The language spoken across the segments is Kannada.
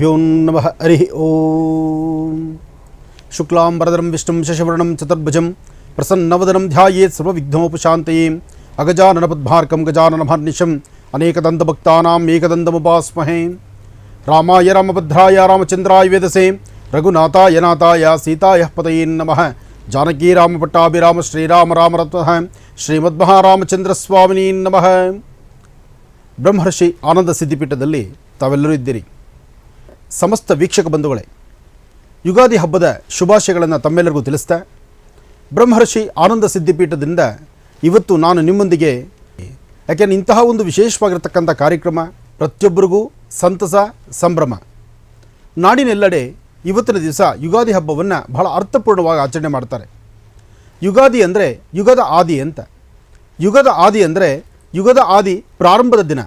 श्रीगुरुभ्यो नमः। हरि ओम। शुक्लांबरधरं विष्णुं शशिवर्णं चतुर्भुजं प्रसन्नवदनं ध्यायेत् सर्वविघ्नोपशान्तये अगजाननपद्मार्कं गजाननमहर्निशम् अनेकदन्तभक्तानाम् एकदन्तमुपास्महे। रामाय रामभद्राय रामचन्द्राय वेदसे रघुनाथाय नाथाय सीताय पतये नमः। जानकी रामपट्टाभिराम श्रीराम राम रत्नः ಶ್ರೀಮದ್ಮಹಾರಾಮಚಂದ್ರಸ್ವಾಮಿನೇ ನಮಃ। ಬ್ರಹ್ಮರ್ಷಿ ಆನಂದ ಸಿದ್ಧಿಪೀಠದಲ್ಲಿ ತಾವೆಲ್ಲರೂ ಇದ್ದೀರಿ. ಸಮಸ್ತ ವೀಕ್ಷಕ ಬಂಧುಗಳೇ, ಯುಗಾದಿ ಹಬ್ಬದ ಶುಭಾಶಯಗಳನ್ನು ತಮ್ಮೆಲ್ಲರಿಗೂ ತಿಳಿಸ್ತಾ, ಬ್ರಹ್ಮರ್ಷಿ ಆನಂದ ಸಿದ್ಧಿಪೀಠದಿಂದ ಇವತ್ತು ನಾನು ನಿಮ್ಮೊಂದಿಗೆ, ಯಾಕೆಂದರೆ ಇಂತಹ ಒಂದು ವಿಶೇಷವಾಗಿರತಕ್ಕಂಥ ಕಾರ್ಯಕ್ರಮ ಪ್ರತಿಯೊಬ್ಬರಿಗೂ ಸಂತಸ ಸಂಭ್ರಮ. ನಾಡಿನೆಲ್ಲೆಡೆ ಇವತ್ತಿನ ದಿವಸ ಯುಗಾದಿ ಹಬ್ಬವನ್ನು ಬಹಳ ಅರ್ಥಪೂರ್ಣವಾಗಿ ಆಚರಣೆ ಮಾಡ್ತಾರೆ. ಯುಗಾದಿ ಅಂದರೆ ಯುಗದ ಆದಿ ಅಂತ. ಯುಗದ ಆದಿ ಅಂದರೆ ಯುಗದ ಆದಿ ಪ್ರಾರಂಭದ ದಿನ,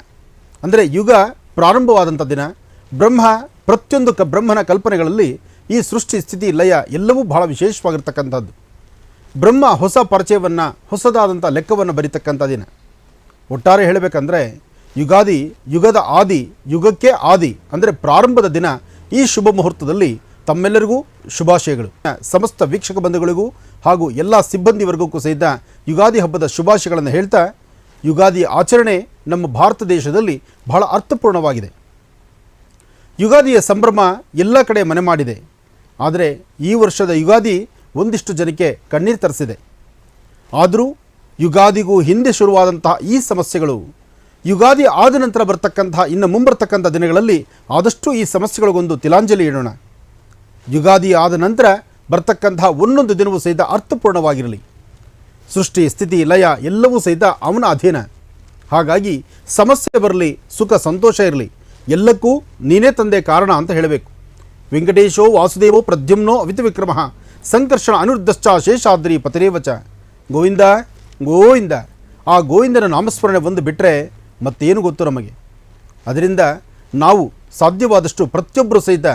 ಅಂದರೆ ಯುಗ ಪ್ರಾರಂಭವಾದಂಥ ದಿನ. ಪ್ರತಿಯೊಂದು ಬ್ರಹ್ಮನ ಕಲ್ಪನೆಗಳಲ್ಲಿ ಈ ಸೃಷ್ಟಿ ಸ್ಥಿತಿ ಲಯ ಎಲ್ಲವೂ ಬಹಳ ವಿಶೇಷವಾಗಿರ್ತಕ್ಕಂಥದ್ದು. ಬ್ರಹ್ಮ ಹೊಸ ಪರಿಚಯವನ್ನು, ಹೊಸದಾದಂಥ ಲೆಕ್ಕವನ್ನು ಬರೀತಕ್ಕಂಥ ದಿನ. ಒಟ್ಟಾರೆ ಹೇಳಬೇಕಂದ್ರೆ ಯುಗಾದಿ ಯುಗದ ಆದಿ, ಯುಗಕ್ಕೆ ಆದಿ ಅಂದರೆ ಪ್ರಾರಂಭದ ದಿನ. ಈ ಶುಭ ಮುಹೂರ್ತದಲ್ಲಿ ತಮ್ಮೆಲ್ಲರಿಗೂ ಶುಭಾಶಯಗಳು. ಸಮಸ್ತ ವೀಕ್ಷಕ ಬಂಧುಗಳಿಗೂ ಹಾಗೂ ಎಲ್ಲ ಸಿಬ್ಬಂದಿ ವರ್ಗಕ್ಕೂ ಸಹಿತ ಯುಗಾದಿ ಹಬ್ಬದ ಶುಭಾಶಯಗಳನ್ನು ಹೇಳ್ತಾ, ಯುಗಾದಿ ಆಚರಣೆ ನಮ್ಮ ಭಾರತ ದೇಶದಲ್ಲಿ ಬಹಳ ಅರ್ಥಪೂರ್ಣವಾಗಿದೆ. ಯುಗಾದಿಯ ಸಂಭ್ರಮ ಎಲ್ಲ ಕಡೆ ಮನೆ ಮಾಡಿದೆ. ಆದರೆ ಈ ವರ್ಷದ ಯುಗಾದಿ ಒಂದಿಷ್ಟು ಜನಕ್ಕೆ ಕಣ್ಣೀರು ತರಿಸಿದೆ. ಆದರೂ ಯುಗಾದಿಗೂ ಹಿಂದೆ ಶುರುವಾದಂತಹ ಈ ಸಮಸ್ಯೆಗಳು ಯುಗಾದಿ ಆದ ನಂತರ ಬರ್ತಕ್ಕಂತಹ ಇನ್ನು ಮುಂಬರ್ತಕ್ಕಂಥ ದಿನಗಳಲ್ಲಿ ಆದಷ್ಟು ಈ ಸಮಸ್ಯೆಗಳಿಗೊಂದು ತಿಲಾಂಜಲಿ ಇಡೋಣ. ಯುಗಾದಿ ಆದ ನಂತರ ಬರ್ತಕ್ಕಂತಹ ಒಂದೊಂದು ದಿನವೂ ಸಹಿತ ಅರ್ಥಪೂರ್ಣವಾಗಿರಲಿ. ಸೃಷ್ಟಿ ಸ್ಥಿತಿ ಲಯ ಎಲ್ಲವೂ ಸಹಿತ ಅವನ ಅಧೀನ. ಹಾಗಾಗಿ ಸಮಸ್ಯೆ ಬರಲಿ, ಸುಖ ಸಂತೋಷ ಇರಲಿ, ಎಲ್ಲಕ್ಕೂ ನೀನೇ ತಂದೆ ಕಾರಣ ಅಂತ ಹೇಳಬೇಕು. ವೆಂಕಟೇಶೋ ವಾಸುದೇವೋ ಪ್ರದ್ಯುಮ್ನೋ ಅವಿತ ವಿಕ್ರಮ ಸಂಕರ್ಷಣ ಅನಿರುದ್ಧಶ್ಚ ಶೇಷಾದ್ರಿ ಪತಿರೇವಚ. ಗೋವಿಂದ ಗೋವಿಂದ. ಆ ಗೋವಿಂದನ ನಾಮಸ್ಮರಣೆ ಒಂದು ಬಿಟ್ಟರೆ ಮತ್ತೇನು ಗೊತ್ತು ನಮಗೆ. ಅದರಿಂದ ನಾವು ಸಾಧ್ಯವಾದಷ್ಟು ಪ್ರತಿಯೊಬ್ಬರು ಸಹಿತ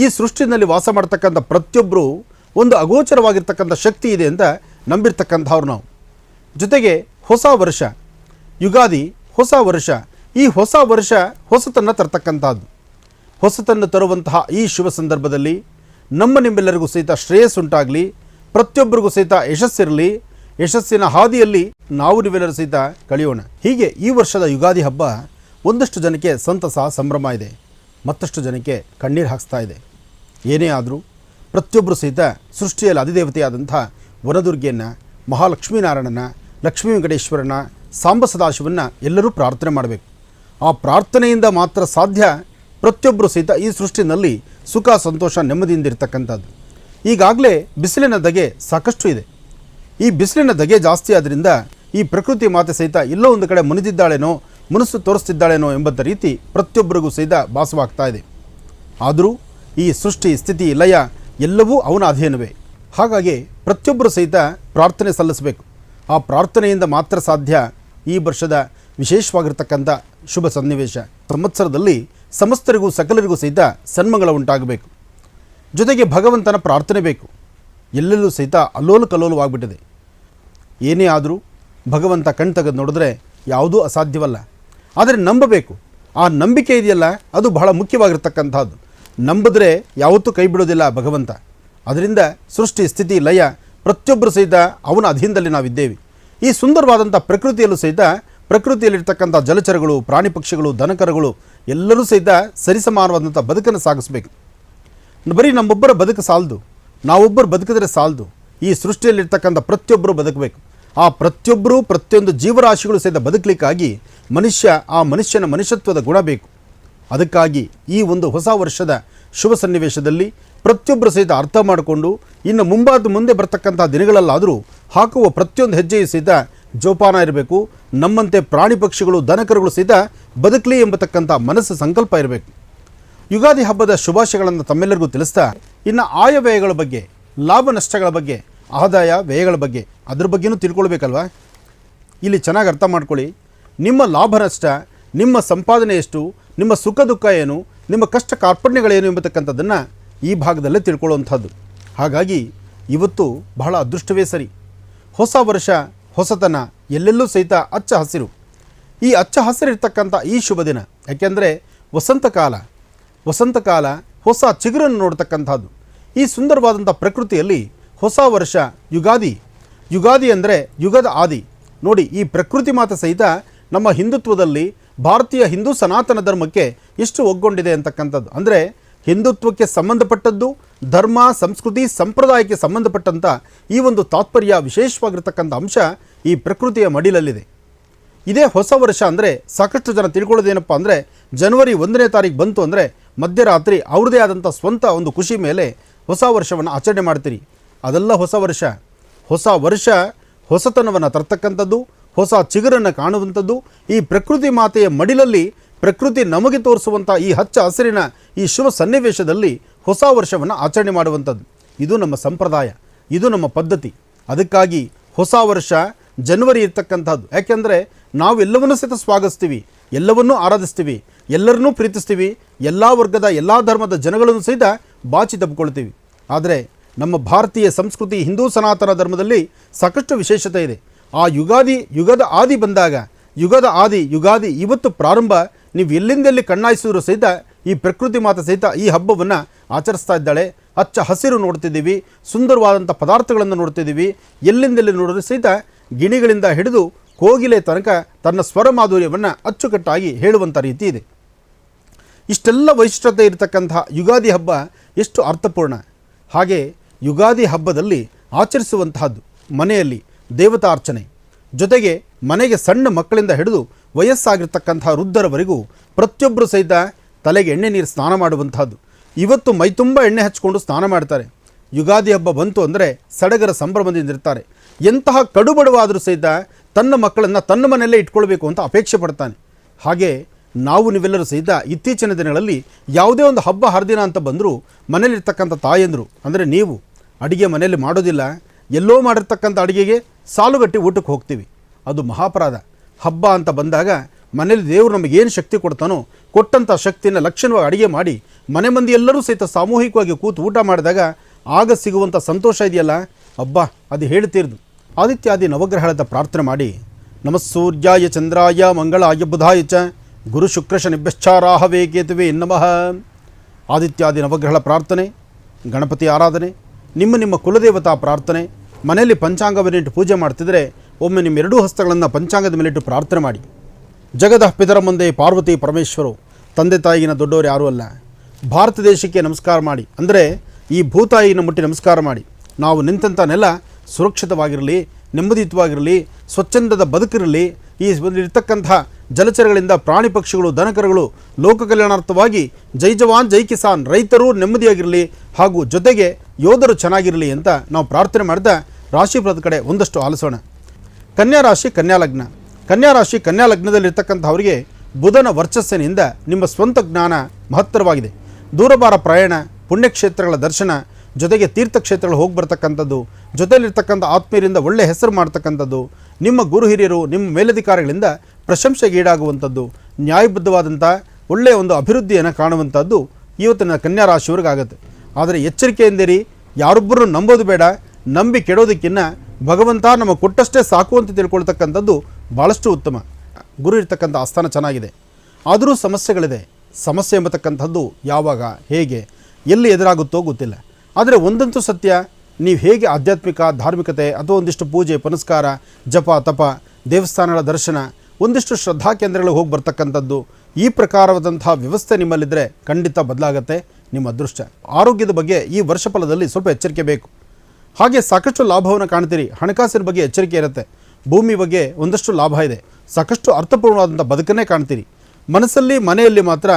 ಈ ಸೃಷ್ಟಿನಲ್ಲಿ ವಾಸ ಮಾಡ್ತಕ್ಕಂಥ ಪ್ರತಿಯೊಬ್ಬರು ಒಂದು ಅಗೋಚರವಾಗಿರ್ತಕ್ಕಂಥ ಶಕ್ತಿ ಇದೆ ಅಂತ ನಂಬಿರ್ತಕ್ಕಂಥವ್ರು ನಾವು. ಜೊತೆಗೆ ಹೊಸ ವರ್ಷ ಯುಗಾದಿ, ಹೊಸ ವರ್ಷ. ಈ ಹೊಸ ವರ್ಷ ಹೊಸತನ್ನು ತರ್ತಕ್ಕಂಥದ್ದು. ಹೊಸತನ್ನು ತರುವಂತಹ ಈ ಶುಭ ಸಂದರ್ಭದಲ್ಲಿ ನಿಮ್ಮೆಲ್ಲರಿಗೂ ಸಹಿತ ಶ್ರೇಯಸ್ಸುಂಟಾಗಲಿ, ಪ್ರತಿಯೊಬ್ಬರಿಗೂ ಸಹಿತ ಯಶಸ್ಸಿರಲಿ. ಯಶಸ್ಸಿನ ಹಾದಿಯಲ್ಲಿ ನಾವು ನೀವೆಲ್ಲರೂ ಸಹಿತ ಕಳೆಯೋಣ. ಹೀಗೆ ಈ ವರ್ಷದ ಯುಗಾದಿ ಹಬ್ಬ ಒಂದಷ್ಟು ಜನಕ್ಕೆ ಸಂತಸ ಸಂಭ್ರಮ ಇದೆ, ಮತ್ತಷ್ಟು ಜನಕ್ಕೆ ಕಣ್ಣೀರು ಹಾಕಿಸ್ತಾ ಇದೆ. ಏನೇ ಆದರೂ ಪ್ರತಿಯೊಬ್ಬರು ಸಹಿತ ಸೃಷ್ಟಿಯಲ್ಲಿ ಅಧಿದೇವತೆಯಾದಂಥ ವನದುರ್ಗೆಯನ್ನು, ಮಹಾಲಕ್ಷ್ಮೀನಾರಾಯಣನ, ಲಕ್ಷ್ಮೀ ವೆಂಕಟೇಶ್ವರನ, ಸಾಂಬ ಸದಾಶಿವನ್ನ ಎಲ್ಲರೂ ಪ್ರಾರ್ಥನೆ ಮಾಡಬೇಕು. ಆ ಪ್ರಾರ್ಥನೆಯಿಂದ ಮಾತ್ರ ಸಾಧ್ಯ ಪ್ರತಿಯೊಬ್ಬರು ಸಹಿತ ಈ ಸೃಷ್ಟಿನಲ್ಲಿ ಸುಖ ಸಂತೋಷ ನೆಮ್ಮದಿಯಿಂದ ಇರತಕ್ಕಂಥದ್ದು. ಈಗಾಗಲೇ ಬಿಸಿಲಿನ ಧಗೆ ಸಾಕಷ್ಟು ಇದೆ. ಈ ಬಿಸಿಲಿನ ಧಗೆ ಜಾಸ್ತಿ ಆದ್ದರಿಂದ ಈ ಪ್ರಕೃತಿ ಮಾತೆ ಸಹಿತ ಎಲ್ಲೋ ಒಂದು ಕಡೆ ಮುನಿದಿದ್ದಾಳೇನೋ, ಮನಸ್ಸು ತೋರಿಸ್ತಿದ್ದಾಳೇನೋ ಎಂಬಂಥ ರೀತಿ ಪ್ರತಿಯೊಬ್ಬರಿಗೂ ಸಹಿತ ಭಾಸವಾಗ್ತಾ ಇದೆ. ಆದರೂ ಈ ಸೃಷ್ಟಿ ಸ್ಥಿತಿ ಲಯ ಎಲ್ಲವೂ ಅವನ ಅಧೀನವೇ. ಹಾಗಾಗಿ ಪ್ರತಿಯೊಬ್ಬರು ಸಹಿತ ಪ್ರಾರ್ಥನೆ ಸಲ್ಲಿಸಬೇಕು. ಆ ಪ್ರಾರ್ಥನೆಯಿಂದ ಮಾತ್ರ ಸಾಧ್ಯ ಈ ವರ್ಷದ ವಿಶೇಷವಾಗಿರ್ತಕ್ಕಂಥ ಶುಭ ಸನ್ನಿವೇಶ. ಸಂವತ್ಸರದಲ್ಲಿ ಸಮಸ್ತರಿಗೂ ಸಕಲರಿಗೂ ಸಹಿತ ಸನ್ಮಂಗಳ ಉಂಟಾಗಬೇಕು. ಜೊತೆಗೆ ಭಗವಂತನ ಪ್ರಾರ್ಥನೆ ಬೇಕು. ಎಲ್ಲೆಲ್ಲೂ ಸಹಿತ ಅಲ್ಲೋಲ ಕಲ್ಲೋಲವಾಗ್ಬಿಟ್ಟಿದೆ. ಏನೇ ಆದರೂ ಭಗವಂತ ಕಣ್ ತೆಗೆದು ನೋಡಿದ್ರೆ ಯಾವುದೂ ಅಸಾಧ್ಯವಲ್ಲ. ಆದರೆ ನಂಬಬೇಕು. ಆ ನಂಬಿಕೆ ಇದೆಯಲ್ಲ, ಅದು ಬಹಳ ಮುಖ್ಯವಾಗಿರ್ತಕ್ಕಂಥದ್ದು. ನಂಬಿದ್ರೆ ಯಾವತ್ತೂ ಕೈ ಬಿಡೋದಿಲ್ಲ ಭಗವಂತ. ಅದರಿಂದ ಸೃಷ್ಟಿ ಸ್ಥಿತಿ ಲಯ ಪ್ರತಿಯೊಬ್ಬರು ಸಹಿತ ಅವನ ಅಧೀನದಲ್ಲಿ ನಾವಿದ್ದೇವೆ. ಈ ಸುಂದರವಾದಂಥ ಪ್ರಕೃತಿಯಲ್ಲೂ ಸಹಿತ ಪ್ರಕೃತಿಯಲ್ಲಿರ್ತಕ್ಕಂಥ ಜಲಚರಗಳು, ಪ್ರಾಣಿ ಪಕ್ಷಿಗಳು, ದನಕರುಗಳು ಎಲ್ಲರೂ ಸಹಿತ ಸರಿಸಮಾನವಾದಂಥ ಬದುಕನ್ನು ಸಾಗಿಸಬೇಕು. ಬರೀ ನಮ್ಮೊಬ್ಬರ ಬದುಕು ಸಾಲದು, ನಾವೊಬ್ಬರು ಬದುಕಿದ್ರೆ ಸಾಲದು. ಈ ಸೃಷ್ಟಿಯಲ್ಲಿರ್ತಕ್ಕಂಥ ಪ್ರತಿಯೊಬ್ಬರು ಬದುಕಬೇಕು. ಆ ಪ್ರತಿಯೊಬ್ಬರೂ ಪ್ರತಿಯೊಂದು ಜೀವರಾಶಿಗಳು ಸಹಿತ ಬದುಕಲಿಕ್ಕಾಗಿ ಆ ಮನುಷ್ಯನ ಮನುಷ್ಯತ್ವದ ಗುಣ ಬೇಕು. ಅದಕ್ಕಾಗಿ ಈ ಒಂದು ಹೊಸ ವರ್ಷದ ಶುಭ ಸನ್ನಿವೇಶದಲ್ಲಿ ಪ್ರತಿಯೊಬ್ಬರು ಸಹಿತ ಅರ್ಥ ಮಾಡಿಕೊಂಡು ಇನ್ನು ಮುಂದೆ ಬರ್ತಕ್ಕಂಥ ದಿನಗಳಲ್ಲಾದರೂ ಹಾಕುವ ಪ್ರತಿಯೊಂದು ಹೆಜ್ಜೆಯು ಸಹಿತ ಜೋಪಾನ ಇರಬೇಕು. ನಮ್ಮಂತೆ ಪ್ರಾಣಿ ಪಕ್ಷಿಗಳು ದನಕರುಗಳು ಸಹಿತ ಬದುಕಲಿ ಎಂಬತಕ್ಕಂಥ ಮನಸ್ಸು ಸಂಕಲ್ಪ ಇರಬೇಕು. ಯುಗಾದಿ ಹಬ್ಬದ ಶುಭಾಶಯಗಳನ್ನು ತಮ್ಮೆಲ್ಲರಿಗೂ ತಿಳಿಸ್ತಾ, ಇನ್ನು ಆಯವ್ಯಯಗಳ ಬಗ್ಗೆ, ಲಾಭ ನಷ್ಟಗಳ ಬಗ್ಗೆ, ಆದಾಯ ವ್ಯಯಗಳ ಬಗ್ಗೆ, ಅದ್ರ ಬಗ್ಗೆನೂ ತಿಳ್ಕೊಳ್ಬೇಕಲ್ವ. ಇಲ್ಲಿ ಚೆನ್ನಾಗಿ ಅರ್ಥ ಮಾಡ್ಕೊಳ್ಳಿ. ನಿಮ್ಮ ಲಾಭ ನಷ್ಟ, ನಿಮ್ಮ ಸಂಪಾದನೆ ಎಷ್ಟು, ನಿಮ್ಮ ಸುಖ ದುಃಖ ಏನು, ನಿಮ್ಮ ಕಷ್ಟ ಕಾರ್ಪಣ್ಯಗಳೇನು ಎಂಬತಕ್ಕಂಥದ್ದನ್ನು ಈ ಭಾಗದಲ್ಲೇ ತಿಳ್ಕೊಳ್ಳುವಂಥದ್ದು. ಹಾಗಾಗಿ ಇವತ್ತು ಬಹಳ ಅದೃಷ್ಟವೇ ಸರಿ. ಹೊಸ ವರ್ಷ, ಹೊಸತನ, ಎಲ್ಲೆಲ್ಲೂ ಸಹಿತ ಹಚ್ಚ ಹಸಿರು. ಈ ಹಚ್ಚ ಹಸಿರಿರ್ತಕ್ಕಂಥ ಈ ಶುಭ ದಿನ, ಯಾಕೆಂದರೆ ವಸಂತ ಕಾಲ. ವಸಂತಕಾಲ, ಹೊಸ ಚಿಗುರನ್ನು ನೋಡ್ತಕ್ಕಂಥದ್ದು. ಈ ಸುಂದರವಾದಂಥ ಪ್ರಕೃತಿಯಲ್ಲಿ ಹೊಸ ವರ್ಷ ಯುಗಾದಿ. ಯುಗಾದಿ ಅಂದರೆ ಯುಗದ ಆದಿ. ನೋಡಿ, ಈ ಪ್ರಕೃತಿ ಮಾತ ಸಹಿತ ನಮ್ಮ ಹಿಂದುತ್ವದಲ್ಲಿ ಭಾರತೀಯ ಹಿಂದೂ ಸನಾತನ ಧರ್ಮಕ್ಕೆ ಎಷ್ಟು ಒಗ್ಗೊಂಡಿದೆ ಅಂತಕ್ಕಂಥದ್ದು. ಅಂದರೆ ಹಿಂದುತ್ವಕ್ಕೆ ಸಂಬಂಧಪಟ್ಟದ್ದು, ಧರ್ಮ, ಸಂಸ್ಕೃತಿ, ಸಂಪ್ರದಾಯಕ್ಕೆ ಸಂಬಂಧಪಟ್ಟಂಥ ಈ ಒಂದು ತಾತ್ಪರ್ಯ ವಿಶೇಷವಾಗಿರ್ತಕ್ಕಂಥ ಅಂಶ ಈ ಪ್ರಕೃತಿಯ ಮಡಿಲಲ್ಲಿದೆ. ಇದೇ ಹೊಸ ವರ್ಷ ಅಂದರೆ ಸಾಕಷ್ಟು ಜನ ತಿಳ್ಕೊಳ್ಳೋದೇನಪ್ಪ ಅಂದರೆ ಜನವರಿ 1ನೇ ತಾರೀಕು ಬಂತು ಅಂದರೆ ಮಧ್ಯರಾತ್ರಿ ಅವ್ರದ್ದೇ ಆದಂಥ ಸ್ವಂತ ಒಂದು ಖುಷಿ ಮೇಲೆ ಹೊಸ ವರ್ಷವನ್ನು ಆಚರಣೆ ಮಾಡ್ತೀರಿ. ಅದೆಲ್ಲ ಹೊಸ ವರ್ಷ. ಹೊಸ ವರ್ಷ ಹೊಸತನವನ್ನು ತರ್ತಕ್ಕಂಥದ್ದು, ಹೊಸ ಚಿಗುರನ್ನು ಕಾಣುವಂಥದ್ದು. ಈ ಪ್ರಕೃತಿ ಮಾತೆಯ ಮಡಿಲಲ್ಲಿ ಪ್ರಕೃತಿ ನಮಗೆ ತೋರಿಸುವಂಥ ಈ ಹಚ್ಚ ಹಸಿರಿನ ಈ ಶುಭ ಸನ್ನಿವೇಶದಲ್ಲಿ ಹೊಸ ವರ್ಷವನ್ನು ಆಚರಣೆ ಮಾಡುವಂಥದ್ದು. ಇದು ನಮ್ಮ ಸಂಪ್ರದಾಯ, ಇದು ನಮ್ಮ ಪದ್ಧತಿ. ಅದಕ್ಕಾಗಿ ಹೊಸ ವರ್ಷ ಜನವರಿ ಇರ್ತಕ್ಕಂಥದ್ದು. ಯಾಕೆಂದರೆ ನಾವೆಲ್ಲವನ್ನೂ ಸಹಿತ ಸ್ವಾಗತಿಸ್ತೀವಿ, ಎಲ್ಲವನ್ನೂ ಆರಾಧಿಸ್ತೀವಿ, ಎಲ್ಲರನ್ನೂ ಪ್ರೀತಿಸ್ತೀವಿ, ಎಲ್ಲ ವರ್ಗದ ಎಲ್ಲ ಧರ್ಮದ ಜನಗಳನ್ನು ಸಹಿತ ಬಾಚಿ ತಬ್ಕೊಳ್ತೀವಿ. ಆದರೆ ನಮ್ಮ ಭಾರತೀಯ ಸಂಸ್ಕೃತಿ ಹಿಂದೂ ಸನಾತನ ಧರ್ಮದಲ್ಲಿ ಸಾಕಷ್ಟು ವಿಶೇಷತೆ ಇದೆ. ಆ ಯುಗದ ಆದಿ ಬಂದಾಗ, ಯುಗದ ಆದಿ ಯುಗಾದಿ ಇವತ್ತು ಪ್ರಾರಂಭ. ನೀವು ಎಲ್ಲಿಂದೆಲ್ಲಿ ಕಣ್ಣಾಯಿಸಿದ್ರು ಸಹಿತ ಈ ಪ್ರಕೃತಿ ಮಾತೆ ಸಹಿತ ಈ ಹಬ್ಬವನ್ನು ಆಚರಿಸ್ತಾ ಇದ್ದಾಳೆ. ಹಚ್ಚ ಹಸಿರು ನೋಡ್ತಿದ್ದೀವಿ, ಸುಂದರವಾದಂಥ ಪದಾರ್ಥಗಳನ್ನು ನೋಡ್ತಿದ್ದೀವಿ. ಎಲ್ಲೆಂದೆಲ್ಲಿ ನೋಡಿದ್ರು ಸಹಿತ ಗಿಣಿಗಳಿಂದ ಹಿಡಿದು ಕೋಗಿಲೆ ತನಕ ತನ್ನ ಸ್ವರ ಮಾಧುರ್ಯವನ್ನು ಅಚ್ಚುಕಟ್ಟಾಗಿ ಹೇಳುವಂಥ ರೀತಿ ಇದೆ. ಇಷ್ಟೆಲ್ಲ ವೈಶಿಷ್ಟ್ಯತೆ ಇರತಕ್ಕಂತಹ ಯುಗಾದಿ ಹಬ್ಬ ಎಷ್ಟು ಅರ್ಥಪೂರ್ಣ. ಹಾಗೆ ಯುಗಾದಿ ಹಬ್ಬದಲ್ಲಿ ಆಚರಿಸುವಂತಹದ್ದು ಮನೆಯಲ್ಲಿ ದೇವತಾರ್ಚನೆ, ಜೊತೆಗೆ ಮನೆಗೆ ಸಣ್ಣ ಮಕ್ಕಳಿಂದ ಹಿಡಿದು ವಯಸ್ಸಾಗಿರ್ತಕ್ಕಂಥ ವೃದ್ಧರವರೆಗೂ ಪ್ರತಿಯೊಬ್ಬರು ಸಹಿತ ತಲೆಗೆ ಎಣ್ಣೆ ನೀರು ಸ್ನಾನ ಮಾಡುವಂತಹದ್ದು. ಇವತ್ತು ಮೈತುಂಬ ಎಣ್ಣೆ ಹಚ್ಕೊಂಡು ಸ್ನಾನ ಮಾಡ್ತಾರೆ. ಯುಗಾದಿ ಹಬ್ಬ ಬಂತು ಅಂದರೆ ಸಡಗರ ಸಂಭ್ರಮದಿಂದ ಇರ್ತಾರೆ. ಎಂತಹ ಕಡುಬಡವಾದರೂ ಸಹಿತ ತನ್ನ ಮಕ್ಕಳನ್ನು ತನ್ನ ಮನೆಯಲ್ಲೇ ಇಟ್ಕೊಳ್ಬೇಕು ಅಂತ ಅಪೇಕ್ಷೆ ಪಡ್ತಾನೆ. ಹಾಗೆ ನಾವು ನೀವೆಲ್ಲರೂ ಸಹಿತ ಇತ್ತೀಚಿನ ದಿನಗಳಲ್ಲಿ ಯಾವುದೇ ಒಂದು ಹಬ್ಬ ಹರಿದಿನ ಅಂತ ಬಂದರೂ ಮನೇಲಿರ್ತಕ್ಕಂಥ ತಾಯಂದರು ಅಂದರೆ ನೀವು ಅಡುಗೆ ಮನೆಯಲ್ಲಿ ಮಾಡೋದಿಲ್ಲ, ಎಲ್ಲೋ ಮಾಡಿರ್ತಕ್ಕಂಥ ಅಡುಗೆಗೆ ಸಾಲುಗಟ್ಟಿ ಊಟಕ್ಕೆ ಹೋಗ್ತೀವಿ. ಅದು ಮಹಾಪರಾಧ. ಹಬ್ಬ ಅಂತ ಬಂದಾಗ ಮನೇಲಿ ದೇವರು ನಮಗೇನು ಶಕ್ತಿ ಕೊಡ್ತಾನೋ ಕೊಟ್ಟಂಥ ಶಕ್ತಿಯನ್ನು ಲಕ್ಷಣವಾಗಿ ಅಡುಗೆ ಮಾಡಿ ಮನೆ ಮಂದಿ ಎಲ್ಲರೂ ಸಹಿತ ಸಾಮೂಹಿಕವಾಗಿ ಕೂತು ಊಟ ಮಾಡಿದಾಗ ಆಗ ಸಿಗುವಂಥ ಸಂತೋಷ ಇದೆಯಲ್ಲ, ಹಬ್ಬ ಅದು ಹೇಳ್ತೀರ್ದು. ಆದಿತ್ಯಾದಿ ನವಗ್ರಹದ ಪ್ರಾರ್ಥನೆ ಮಾಡಿ ನಮಸ್ಸೂರ್ಯಾಯ ಚಂದ್ರಾಯ ಮಂಗಳಾಯ ಬುಧಾಯ ಚ ಗುರು ಶುಕ್ರ ಶನಿಭ್ಯಶ್ಚಾರಾಹವೇ ಕೇತುವೆ ನಮಃ. ಆದಿತ್ಯಾದಿ ನವಗ್ರಹಗಳ ಪ್ರಾರ್ಥನೆ, ಗಣಪತಿ ಆರಾಧನೆ, ನಿಮ್ಮ ಕುಲದೇವತಾ ಪ್ರಾರ್ಥನೆ. ಮನೆಯಲ್ಲಿ ಪಂಚಾಂಗವನ್ನಿಟ್ಟು ಪೂಜೆ ಮಾಡ್ತಿದ್ರೆ ಒಮ್ಮೆ ನಿಮ್ಮ ಎರಡೂ ಹಸ್ತಗಳನ್ನು ಪಂಚಾಂಗದ ಮೇಲಿಟ್ಟು ಪ್ರಾರ್ಥನೆ ಮಾಡಿ. ಜಗದ ಪಿತರ ಮುಂದೆ ಪಾರ್ವತಿ ಪರಮೇಶ್ವರು, ತಂದೆ ತಾಯಿಗಿನ ದೊಡ್ಡವರು ಯಾರೂ ಅಲ್ಲ. ಭಾರತ ದೇಶಕ್ಕೆ ನಮಸ್ಕಾರ ಮಾಡಿ, ಅಂದರೆ ಈ ಭೂತಾಯಿನ ಮುಟ್ಟಿ ನಮಸ್ಕಾರ ಮಾಡಿ. ನಾವು ನಿಂತಂಥ ನೆಲ ಸುರಕ್ಷಿತವಾಗಿರಲಿ, ನೆಮ್ಮದಿಯುತವಾಗಿರಲಿ, ಸ್ವಚ್ಛಂದದ ಬದುಕಿರಲಿ. ಈ ಇರ್ತಕ್ಕಂಥ ಜಲಚರಗಳಿಂದ ಪ್ರಾಣಿ ಪಕ್ಷಿಗಳು ದನಕರುಗಳು ಲೋಕ ಕಲ್ಯಾಣಾರ್ಥವಾಗಿ ಜೈ ಜವಾನ್ ಜೈ ಕಿಸಾನ್, ರೈತರು ನೆಮ್ಮದಿಯಾಗಿರಲಿ ಹಾಗೂ ಜೊತೆಗೆ ಯೋಧರು ಚೆನ್ನಾಗಿರಲಿ ಅಂತ ನಾವು ಪ್ರಾರ್ಥನೆ ಮಾಡಿದ ರಾಶಿಫಲದ ಕಡೆ ಒಂದಷ್ಟು ಆಲಿಸೋಣ. ಕನ್ಯಾ ರಾಶಿ ಕನ್ಯಾ ಲಗ್ನ. ಕನ್ಯಾ ರಾಶಿ ಕನ್ಯಾ ಲಗ್ನದಲ್ಲಿರ್ತಕ್ಕಂಥವರಿಗೆ ಬುಧನ ವರ್ಚಸ್ಸಿನಿಂದ ನಿಮ್ಮ ಸ್ವಂತ ಜ್ಞಾನ ಮಹತ್ತರವಾಗಿದೆ. ದೂರಭಾರ ಪ್ರಯಾಣ, ಪುಣ್ಯಕ್ಷೇತ್ರಗಳ ದರ್ಶನ, ಜೊತೆಗೆ ತೀರ್ಥಕ್ಷೇತ್ರಗಳು ಹೋಗಿ ಬರ್ತಕ್ಕಂಥದ್ದು, ಜೊತೆಯಲ್ಲಿರ್ತಕ್ಕಂಥ ಆತ್ಮೀಯರಿಂದ ಒಳ್ಳೆ ಹೆಸರು ಮಾಡ್ತಕ್ಕಂಥದ್ದು, ನಿಮ್ಮ ಗುರು ಹಿರಿಯರು ನಿಮ್ಮ ಮೇಲಧಿಕಾರಿಗಳಿಂದ ಪ್ರಶಂಸೆಗೀಡಾಗುವಂಥದ್ದು, ನ್ಯಾಯಬದ್ಧವಾದಂಥ ಒಳ್ಳೆಯ ಒಂದು ಅಭಿವೃದ್ಧಿಯನ್ನು ಕಾಣುವಂಥದ್ದು ಇವತ್ತಿನ ಕನ್ಯಾ ರಾಶಿಯವರಿಗಾಗುತ್ತೆ. ಆದರೆ ಎಚ್ಚರಿಕೆಯಿಂದಿರಿ, ಯಾರೊಬ್ಬರನ್ನು ನಂಬೋದು ಬೇಡ. ನಂಬಿ ಕೆಡೋದಕ್ಕಿಂತ ಭಗವಂತ ನಮಗೆ ಕೊಟ್ಟಷ್ಟೇ ಸಾಕು ಅಂತ ತಿಳ್ಕೊಳ್ತಕ್ಕಂಥದ್ದು ಭಾಳಷ್ಟು ಉತ್ತಮ. ಗುರು ಇರ್ತಕ್ಕಂಥ ಆಸ್ಥಾನ ಚೆನ್ನಾಗಿದೆ, ಆದರೂ ಸಮಸ್ಯೆಗಳಿದೆ. ಸಮಸ್ಯೆ ಎಂಬತಕ್ಕಂಥದ್ದು ಯಾವಾಗ ಹೇಗೆ ಎಲ್ಲಿ ಎದುರಾಗುತ್ತೋ ಗೊತ್ತಿಲ್ಲ. ಆದರೆ ಒಂದಂತೂ ಸತ್ಯ, ನೀವು ಹೇಗೆ ಆಧ್ಯಾತ್ಮಿಕ ಧಾರ್ಮಿಕತೆ ಅಥವಾ ಒಂದಿಷ್ಟು ಪೂಜೆ ಪುನಸ್ಕಾರ, ಜಪ ತಪ, ದೇವಸ್ಥಾನಗಳ ದರ್ಶನ, ಒಂದಿಷ್ಟು ಶ್ರದ್ಧಾ ಕೇಂದ್ರಗಳಿಗೆ ಹೋಗಿ ಬರ್ತಕ್ಕಂಥದ್ದು, ಈ ಪ್ರಕಾರವಾದಂಥ ವ್ಯವಸ್ಥೆ ನಿಮ್ಮಲ್ಲಿದ್ದರೆ ಖಂಡಿತ ಬದಲಾಗುತ್ತೆ ನಿಮ್ಮ ಅದೃಷ್ಟ. ಆರೋಗ್ಯದ ಬಗ್ಗೆ ಈ ವರ್ಷ ಫಲದಲ್ಲಿ ಸ್ವಲ್ಪ ಎಚ್ಚರಿಕೆ ಬೇಕು. ಹಾಗೆ ಸಾಕಷ್ಟು ಲಾಭವನ್ನು ಕಾಣ್ತೀರಿ. ಹಣಕಾಸಿನ ಬಗ್ಗೆ ಎಚ್ಚರಿಕೆ ಇರುತ್ತೆ. ಭೂಮಿ ಬಗ್ಗೆ ಒಂದಷ್ಟು ಲಾಭ ಇದೆ. ಸಾಕಷ್ಟು ಅರ್ಥಪೂರ್ಣವಾದಂಥ ಬದುಕನ್ನೇ ಕಾಣ್ತೀರಿ. ಮನಸ್ಸಲ್ಲಿ ಮನೆಯಲ್ಲಿ ಮಾತ್ರ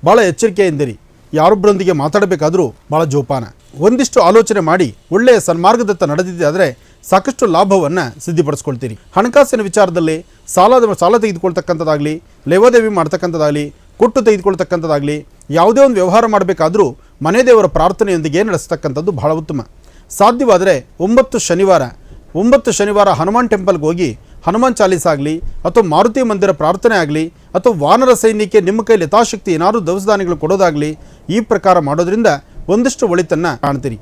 ಭಾಳ ಎಚ್ಚರಿಕೆಯಿಂದಿರಿ. ಯಾರೊಬ್ಬರೊಂದಿಗೆ ಮಾತಾಡಬೇಕಾದ್ರೂ ಭಾಳ ಜೋಪಾನ. ಒಂದಿಷ್ಟು ಆಲೋಚನೆ ಮಾಡಿ ಒಳ್ಳೆಯ ಸನ್ಮಾರ್ಗದತ್ತ ನಡೆದಿದೆ ಆದರೆ ಸಾಕಷ್ಟು ಲಾಭವನ್ನು ಸಿದ್ಧಿಪಡಿಸ್ಕೊಳ್ತೀರಿ. ಹಣಕಾಸಿನ ವಿಚಾರದಲ್ಲಿ ಸಾಲ ತೆಗೆದುಕೊಳ್ತಕ್ಕಂಥದ್ದಾಗಲಿ, ಲೇವಾದೇವಿ ಮಾಡ್ತಕ್ಕಂಥದ್ದಾಗಲಿ, ಕೊಟ್ಟು ತೆಗೆದುಕೊಳ್ತಕ್ಕಂಥದ್ದಾಗಲಿ, ಯಾವುದೇ ಒಂದು ವ್ಯವಹಾರ ಮಾಡಬೇಕಾದ್ರೂ ಮನೆ ದೇವರ ಪ್ರಾರ್ಥನೆಯೊಂದಿಗೆ ನಡೆಸ್ತಕ್ಕಂಥದ್ದು ಬಹಳ ಉತ್ತಮ. ಸಾಧ್ಯವಾದರೆ 9 ಶನಿವಾರ ಹನುಮಾನ್ ಟೆಂಪಲ್ಗೆ ಹೋಗಿ ಹನುಮಾನ್ ಚಾಲೀಸ ಆಗಲಿ ಅಥವಾ ಮಾರುತಿ ಮಂದಿರ ಪ್ರಾರ್ಥನೆ ಆಗಲಿ ಅಥವಾ ವಾನರ ಸೈನ್ಯಕ್ಕೆ ನಿಮ್ಮ ಕೈಲಿ ಯಥಾಶಕ್ತಿ ಏನಾದರೂ ದವಸ ಧಾನ್ಯಗಳು ಕೊಡೋದಾಗಲಿ, ಈ ಪ್ರಕಾರ ಮಾಡೋದ್ರಿಂದ ಒಂದಿಷ್ಟು ಒಳಿತನ್ನು ಕಾಣ್ತೀರಿ.